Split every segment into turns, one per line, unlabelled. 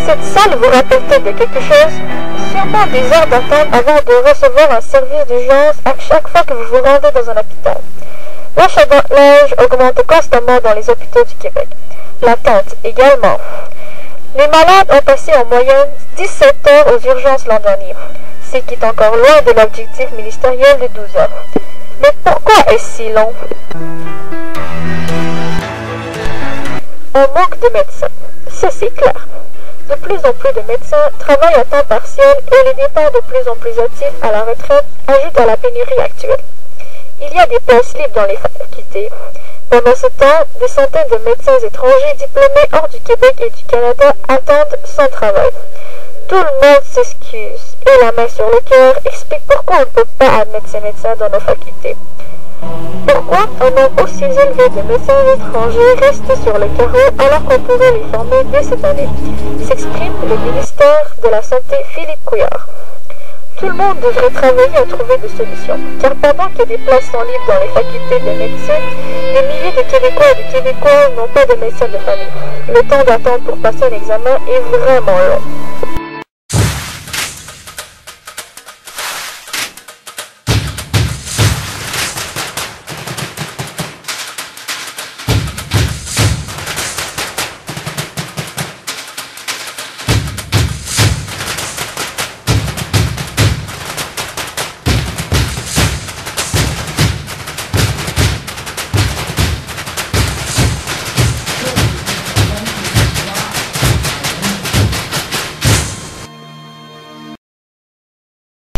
Cette salle vous rappelle-t-elle de quelque chose? Sûrement des heures d'attente avant de recevoir un service d'urgence à chaque fois que vous vous rendez dans un hôpital. L'achalandage augmente constamment dans les hôpitaux du Québec. L'attente également. Les malades ont passé en moyenne 17 heures aux urgences l'an dernier, ce qui est encore loin de l'objectif ministériel de 12 heures. Mais pourquoi est-ce si long? Un manque de médecins. Ça, c'est clair. De plus en plus de médecins travaillent à temps partiel et les départs de plus en plus actifs à la retraite ajoutent à la pénurie actuelle. Il y a des places libres dans les facultés. Pendant ce temps, des centaines de médecins étrangers diplômés hors du Québec et du Canada attendent sans travail. Tout le monde s'excuse et la main sur le cœur explique pourquoi on ne peut pas admettre ces médecins dans nos facultés. Pourquoi un nombre aussi élevé de médecins étrangers reste sur le carreau alors qu'on pourrait les former dès cette année? S'exprime le ministère de la Santé Philippe Couillard. Tout le monde devrait travailler à trouver des solutions, car pendant que des places sont libres dans les facultés de médecine, des milliers de Québécois et de Québécoises n'ont pas de médecin de famille. Le temps d'attente pour passer un examen est vraiment long.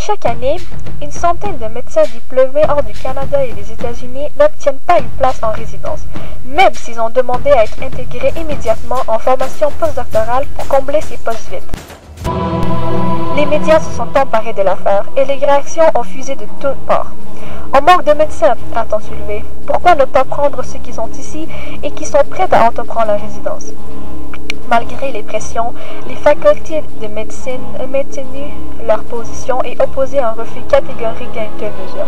Chaque année, une centaine de médecins diplômés hors du Canada et des États-Unis n'obtiennent pas une place en résidence, même s'ils ont demandé à être intégrés immédiatement en formation postdoctorale pour combler ces postes vides. Les médias se sont emparés de l'affaire et les réactions ont fusé de toutes parts. On manque de médecins, a-t-on soulevé. Pourquoi ne pas prendre ceux qui sont ici et qui sont prêts à entreprendre la résidence? Malgré les pressions, les facultés de médecine ont maintenu leur position et opposé un refus catégorique à une telle mesure.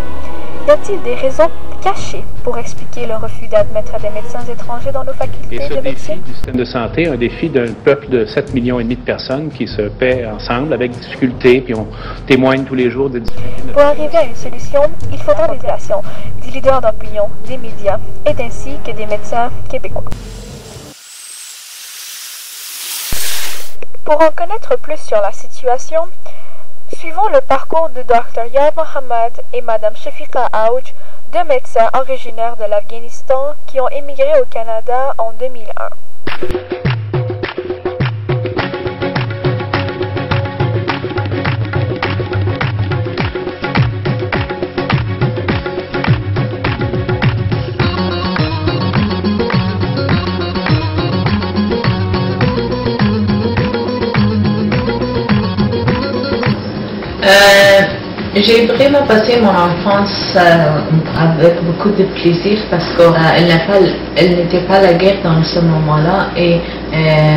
Y a-t-il des raisons cachées pour expliquer le refus d'admettre des médecins étrangers dans nos facultés de médecine?
Et ce défi du système de santé, un défi d'un peuple de 7,5 millions de personnes qui se paient ensemble avec difficulté, puis on témoigne tous les jours de difficultés.
Pour arriver à une solution, il faudra des relations, des leaders d'opinion, des médias, et ainsi que des médecins québécois. Pour en connaître plus sur la situation, suivons le parcours de Dr. Yar Mohammad et Mme Shafiqa Aouj, deux médecins originaires de l'Afghanistan qui ont émigré au Canada en 2001.
J'ai vraiment passé mon enfance avec beaucoup de plaisir parce qu'elle n'était pas la guerre dans ce moment-là et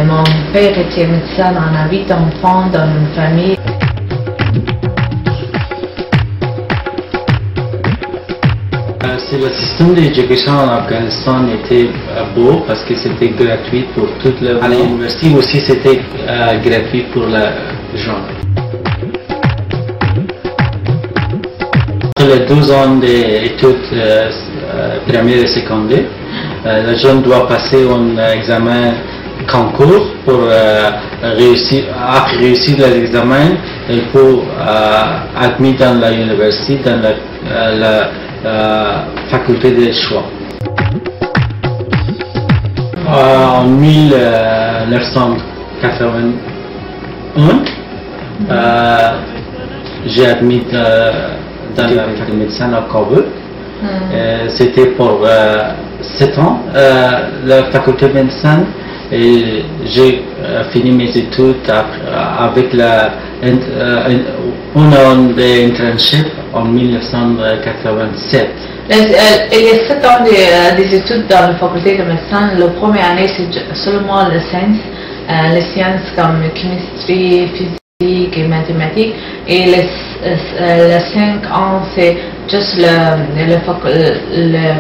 mon père était médecin dans la vie d'enfant dans une famille.
C'est le système d'éducation en Afghanistan était beau parce que c'était gratuit pour toute le monde. À l'université aussi c'était gratuit pour les gens. Les 12 ans d'études primaires et secondaires, le jeune doit passer un examen concours pour réussir. Après réussir l'examen, il faut admettre dans l'université, dans la faculté de choix. En 1981, j'ai admis dans la faculté de médecine à Kaboul. C'était pour 7 ans, la faculté de médecine, et j'ai fini mes études avec un an d'internship en 1987.
Il y a 7 ans des études dans la faculté de médecine. La première année, c'est seulement les sciences comme chimie, physique et mathématiques. Et les 5 ans, c'est juste le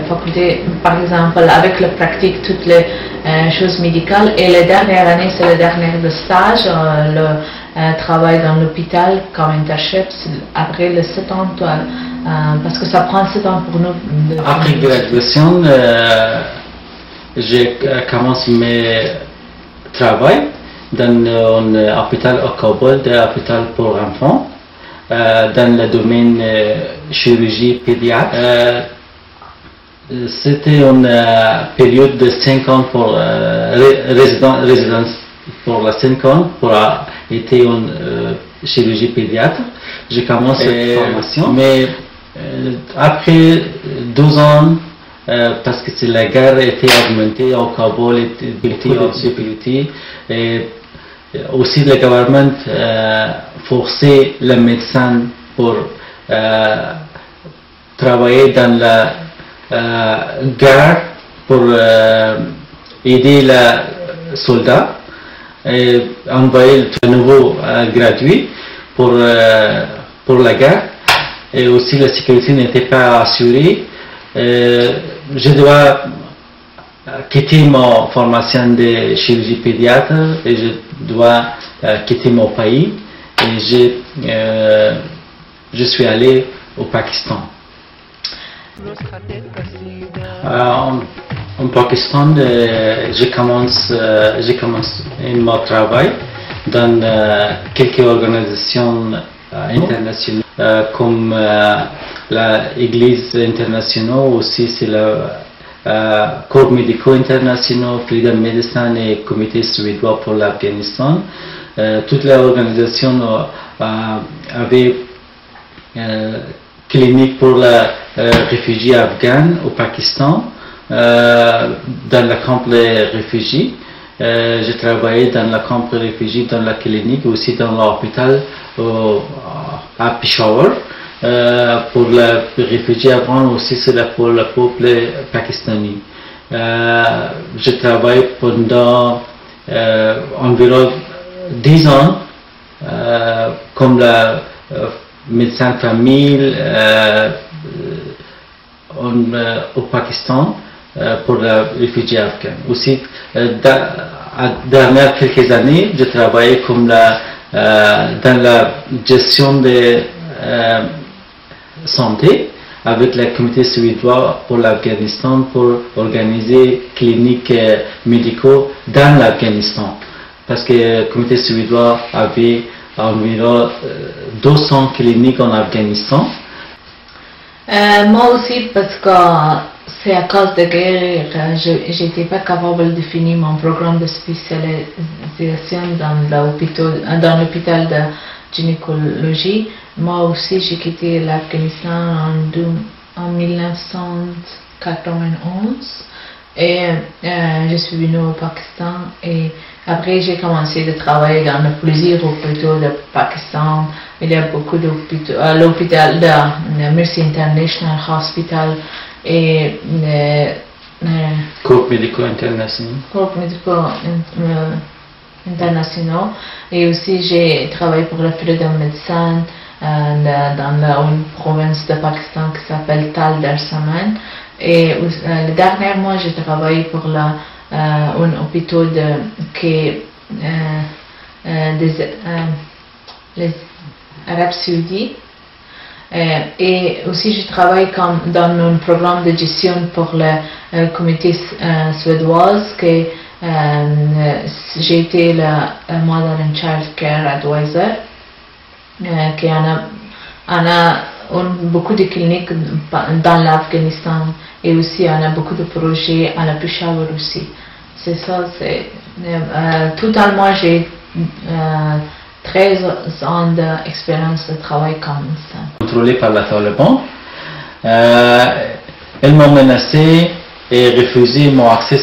faculté, par exemple, avec la pratique, toutes les choses médicales. Et la dernière année, c'est la dernière de stage, le travail dans l'hôpital comme internship, après les 7 ans, parce que ça prend 7 ans pour nous.
Après graduation, j'ai commencé mes travail dans un hôpital au Kabul, un hôpital pour enfants, dans le domaine chirurgie pédiatre. C'était une période de 5 ans pour résidence pour la 5 ans pour être une chirurgie pédiatre. J'ai commencé cette formation, mais après 12 ans, parce que la guerre était augmentée au Kabul, et aussi le gouvernement forçait les médecins pour travailler dans la guerre pour aider les soldats et envoyer de nouveau gratuit pour la guerre, et aussi la sécurité n'était pas assurée. Je dois quitter ma formation de chirurgie pédiatre et je dois quitter mon pays, et je suis allé au Pakistan. En Pakistan, j'ai commencé mon travail dans quelques organisations internationales comme l'Église internationale, aussi c'est le Corps médicaux internationaux, Freedom Medicine et Comité suédois pour l'Afghanistan. Toutes les organisations avaient clinique pour les réfugiés afghans au Pakistan, dans le camp des réfugiés. J'ai travaillé dans le camp des réfugiés, dans la clinique, aussi dans l'hôpital à Peshawar. Pour les réfugiés afghans aussi, c'est pour le peuple pakistanais. Je travaille pendant environ 10 ans comme le médecin de famille au Pakistan pour les réfugiés afghans. Aussi, dernière quelques années, je travaillais comme dans la gestion de santé avec le comité suédois pour l'Afghanistan pour organiser cliniques médicaux dans l'Afghanistan. Parce que le comité suédois avait environ 200 cliniques en Afghanistan.
Moi aussi, parce que c'est à cause de guerre, je n'étais pas capable de finir mon programme de spécialisation dans l'hôpital de gynécologie. Moi aussi, j'ai quitté l'Afghanistan en 1991 et je suis venue au Pakistan, et après j'ai commencé à travailler dans plusieurs hôpitaux du Pakistan. Il y a beaucoup d'hôpitaux, l'hôpital de Mercy International Hospital et
Corps médicaux internationaux.
Corps médicaux internationaux, et aussi j'ai travaillé pour la Freedom Medicine dans la province de Pakistan qui s'appelle Tal Darsaman, et le dernier mois j'ai travaillé pour un hôpital les Arabes Saoudis, et aussi je travaille dans un programme de gestion pour le comité suédois que j'ai été la Mother and Child Care Advisor, qui on a beaucoup de cliniques dans l'Afghanistan, et aussi on a beaucoup de projets à la Peshawar aussi. C'est ça, totalement j'ai 13 ans d'expérience de travail comme ça.
Contrôlé par la Taliban, elles m'ont menacé et refusé mon accès